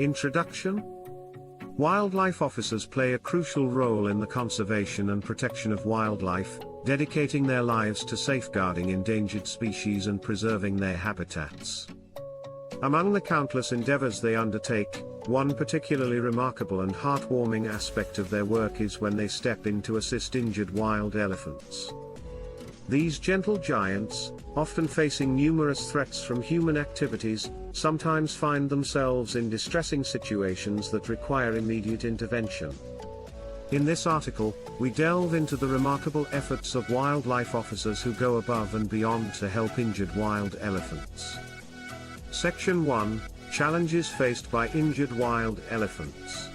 Introduction. Wildlife officers play a crucial role in the conservation and protection of wildlife, dedicating their lives to safeguarding endangered species and preserving their habitats. Among the countless endeavors they undertake, one particularly remarkable and heartwarming aspect of their work is when they step in to assist injured wild elephants. These gentle giants, often facing numerous threats from human activities, sometimes find themselves in distressing situations that require immediate intervention. In this article, we delve into the remarkable efforts of wildlife officers who go above and beyond to help injured wild elephants. Section 1: Challenges faced by injured wild elephants.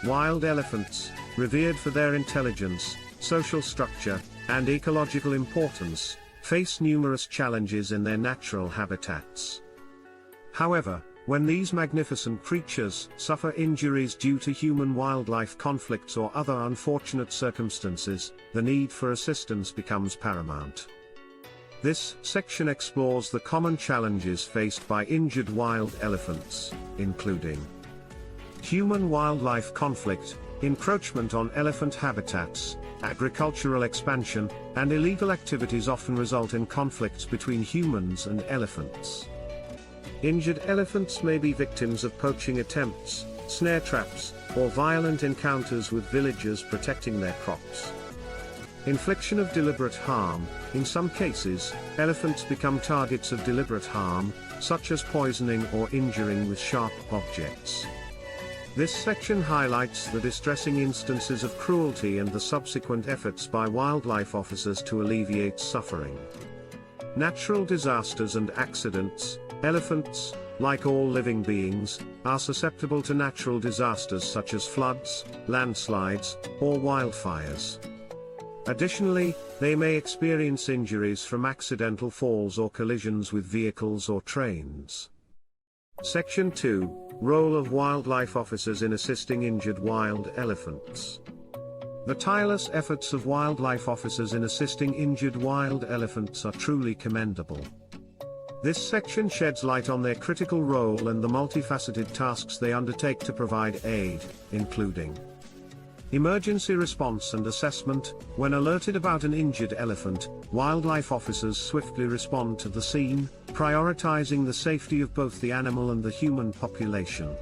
Wild elephants, revered for their intelligence, social structure, and ecological importance, face numerous challenges in their natural habitats. However, when these magnificent creatures suffer injuries due to human-wildlife conflicts or other unfortunate circumstances, the need for assistance becomes paramount. This section explores the common challenges faced by injured wild elephants, including human-wildlife conflict, encroachment on elephant habitats, agricultural expansion, and illegal activities often result in conflicts between humans and elephants. Injured elephants may be victims of poaching attempts, snare traps, or violent encounters with villagers protecting their crops. Infliction of deliberate harm. In some cases, elephants become targets of deliberate harm, such as poisoning or injuring with sharp objects. This section highlights the distressing instances of cruelty and the subsequent efforts by wildlife officers to alleviate suffering. Natural disasters and accidents. Elephants, like all living beings, are susceptible to natural disasters such as floods, landslides, or wildfires. Additionally, they may experience injuries from accidental falls or collisions with vehicles or trains. Section 2: Role of wildlife officers in assisting injured wild elephants. The tireless efforts of wildlife officers in assisting injured wild elephants are truly commendable. This section sheds light on their critical role and the multifaceted tasks they undertake to provide aid, including emergency response and assessment. When alerted about an injured elephant, wildlife officers swiftly respond to the scene, prioritizing the safety of both the animal and the human population.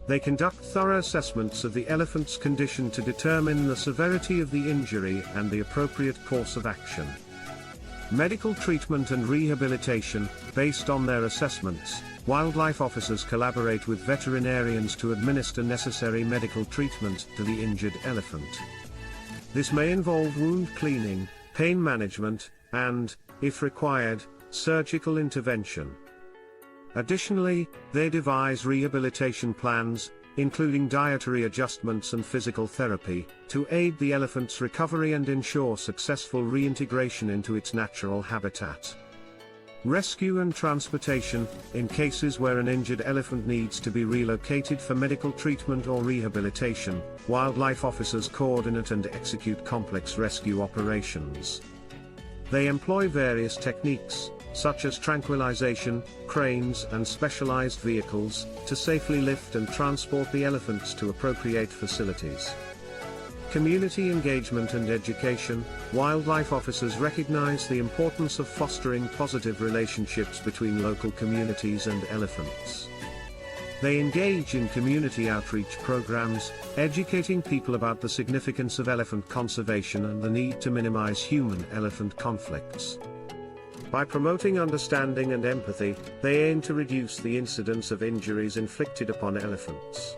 They conduct thorough assessments of the elephant's condition to determine the severity of the injury and the appropriate course of action. Medical treatment and rehabilitation. Based on their assessments, wildlife officers collaborate with veterinarians to administer necessary medical treatment to the injured elephant. This may involve wound cleaning, pain management, and, if required, surgical intervention. Additionally, they devise rehabilitation plans, including dietary adjustments and physical therapy, to aid the elephant's recovery and ensure successful reintegration into its natural habitat. Rescue and transportation. In cases where an injured elephant needs to be relocated for medical treatment or rehabilitation, wildlife officers coordinate and execute complex rescue operations. They employ various techniques, such as tranquilization, cranes and specialized vehicles, to safely lift and transport the elephants to appropriate facilities. Community engagement and education. Wildlife officers recognize the importance of fostering positive relationships between local communities and elephants. They engage in community outreach programs, educating people about the significance of elephant conservation and the need to minimize human-elephant conflicts. By promoting understanding and empathy, they aim to reduce the incidence of injuries inflicted upon elephants.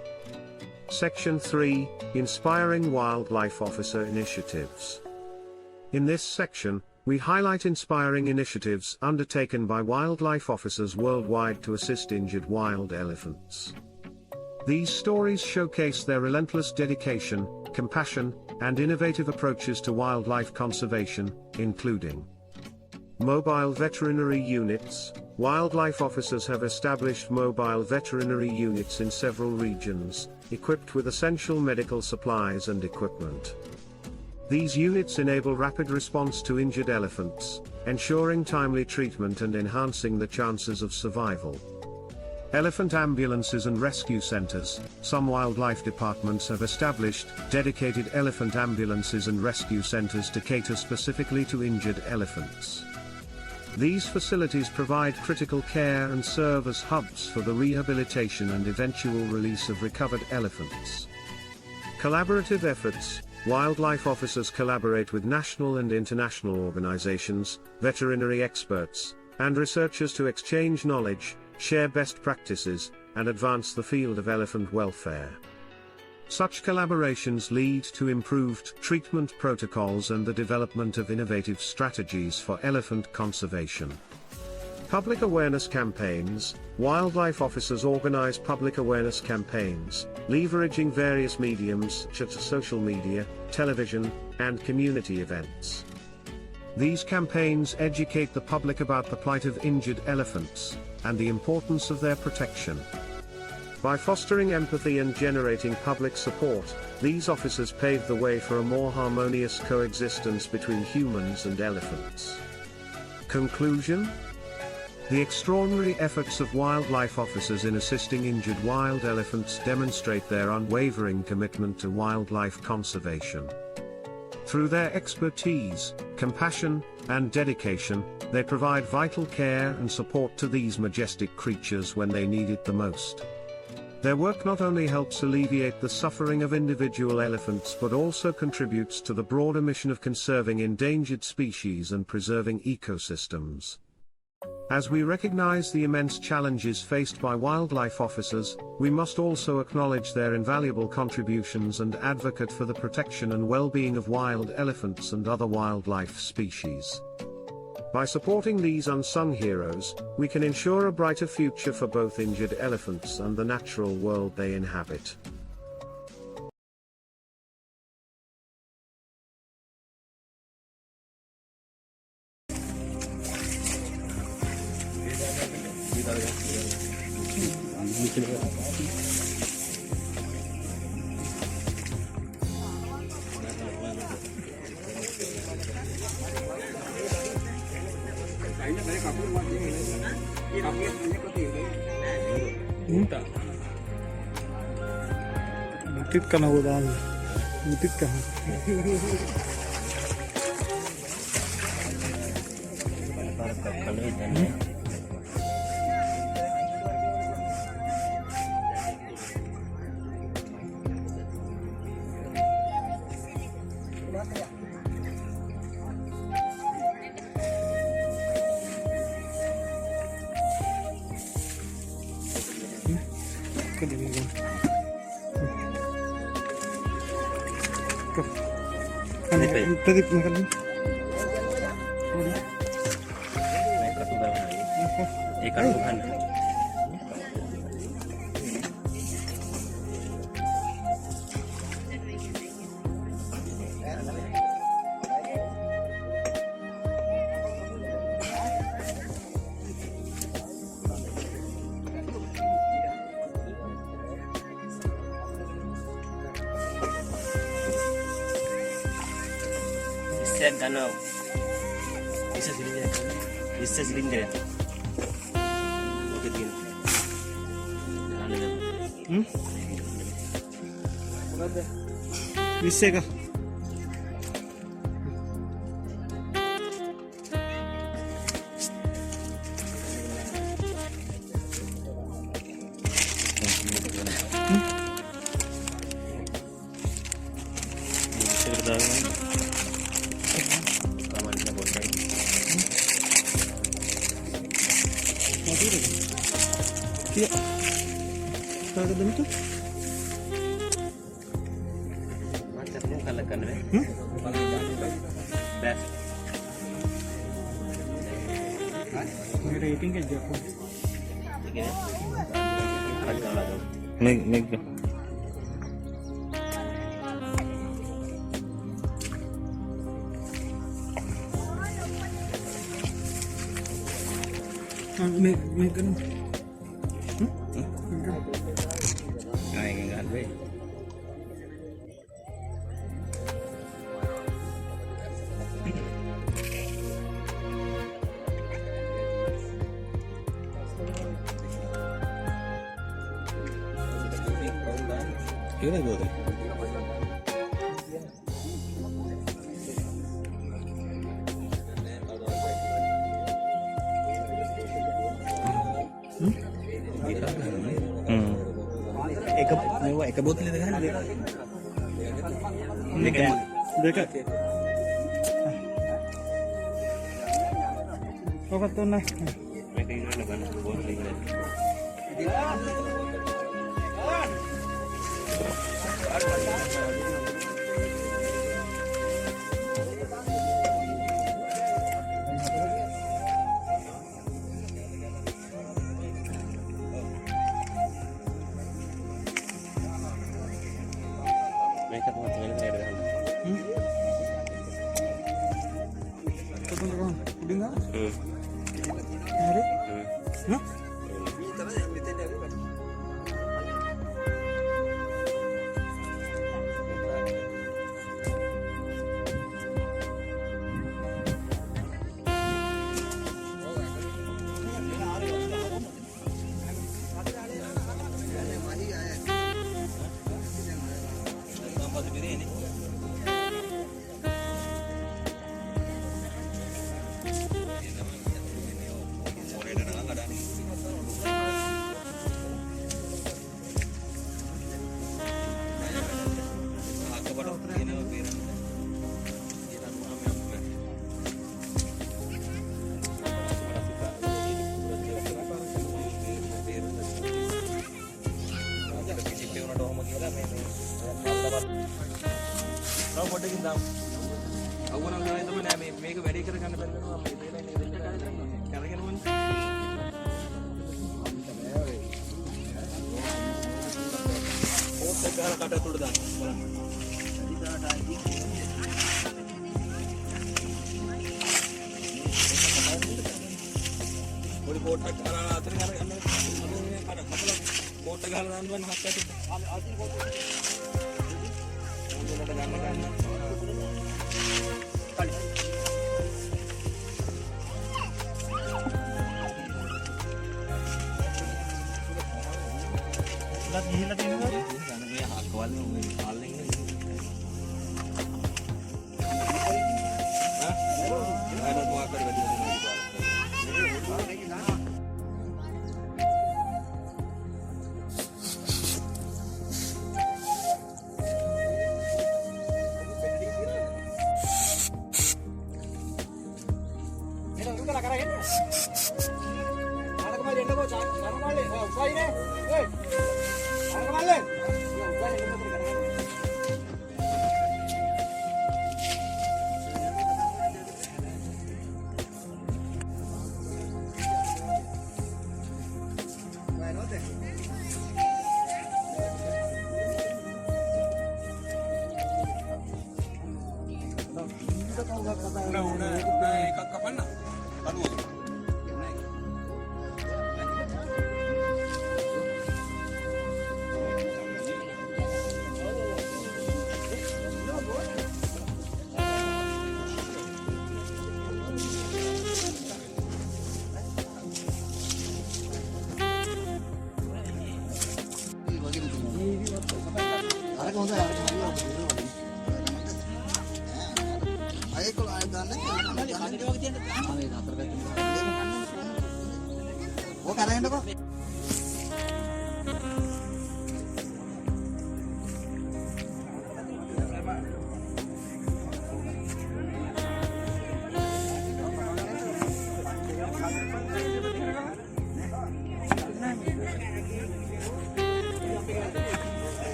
Section 3: Inspiring wildlife officer initiatives. In this section, we highlight inspiring initiatives undertaken by wildlife officers worldwide to assist injured wild elephants. These stories showcase their relentless dedication, compassion, and innovative approaches to wildlife conservation, including mobile veterinary units. Wildlife officers have established mobile veterinary units in several regions, equipped with essential medical supplies and equipment. These units enable rapid response to injured elephants, ensuring timely treatment and enhancing the chances of survival. Elephant ambulances and rescue centers. Some wildlife departments have established dedicated elephant ambulances and rescue centers to cater specifically to injured elephants. These facilities provide critical care and serve as hubs for the rehabilitation and eventual release of recovered elephants. Collaborative efforts. Wildlife officers collaborate with national and international organizations, veterinary experts, and researchers to exchange knowledge, share best practices, and advance the field of elephant welfare. Such collaborations lead to improved treatment protocols and the development of innovative strategies for elephant conservation. Public awareness campaigns. Wildlife officers organize public awareness campaigns, leveraging various mediums such as social media, television, and community events. These campaigns educate the public about the plight of injured elephants, and the importance of their protection. By fostering empathy and generating public support, these officers pave the way for a more harmonious coexistence between humans and elephants. Conclusion? The extraordinary efforts of wildlife officers in assisting injured wild elephants demonstrate their unwavering commitment to wildlife conservation. Through their expertise, compassion, and dedication, they provide vital care and support to these majestic creatures when they need it the most. Their work not only helps alleviate the suffering of individual elephants but also contributes to the broader mission of conserving endangered species and preserving ecosystems. As we recognize the immense challenges faced by wildlife officers, we must also acknowledge their invaluable contributions and advocate for the protection and well-being of wild elephants and other wildlife species. By supporting these unsung heroes, we can ensure a brighter future for both injured elephants and the natural world they inhabit. Mungkin karena udah mungkin kan. Tadi makan ikan bukan. Karena bisa silinder ya. Oke gini. bisa kah? Iya. Kalau bentuk macamnya kalakan deh. Best. Rating aja aku. Begini. Agak lagi. Meg. Meg kan. Enggak deh. ඒකනේ ගෝතේ. එක බෝතලෙද ගහන්නේ දෙක ඔකත් උන්න මේක ඉරන්න ගන්න බෝතල ඉරන්න. මේකත් මත වෙන දෙයක් ගන්න. කොතනද ගහන්නේ උඩින් ගහන්නේ හරි ඈ පොඩ්ඩකින් දාමු. අවුණම් ගානේ තමයි නෑ මේක වැඩි කරගන්න බැරි වෙනවා මේ දෙන කරගෙන වුණ. ඕත් එක ගහලා කට උඩ දාන්න බලන්න. පොඩි කෝට් එකක් කරලා අතරින් අරගෙන කෝට් එක ගහලා දාන්න බෑ හත් ඇටි. ගිහිල්ලා තියෙනවා මේ හක්කවල මේ කාලෙන් ඉන්නේ. ආ මොකක් කරේ වැඩි එකක් කපන්න. අනුව.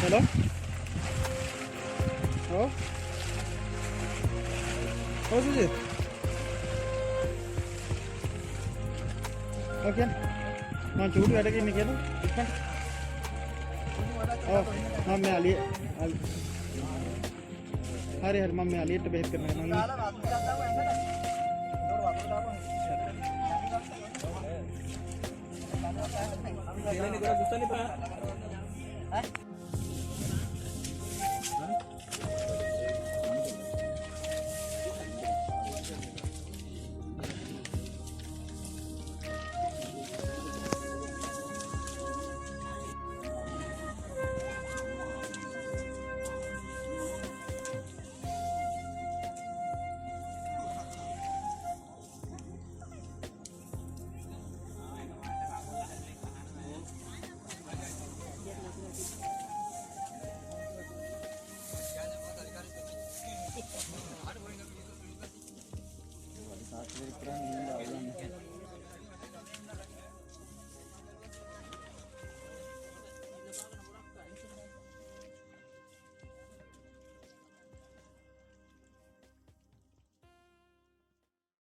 Hello? Oh? What is it? Okay. Man චූටි වැඩ කරන්නේ කියලා. ඉක්මනට. ඔව්. මම Ali. හරි හරි මම අලියට බෙහෙත් කරනවා මම ini kurang susah nih pak.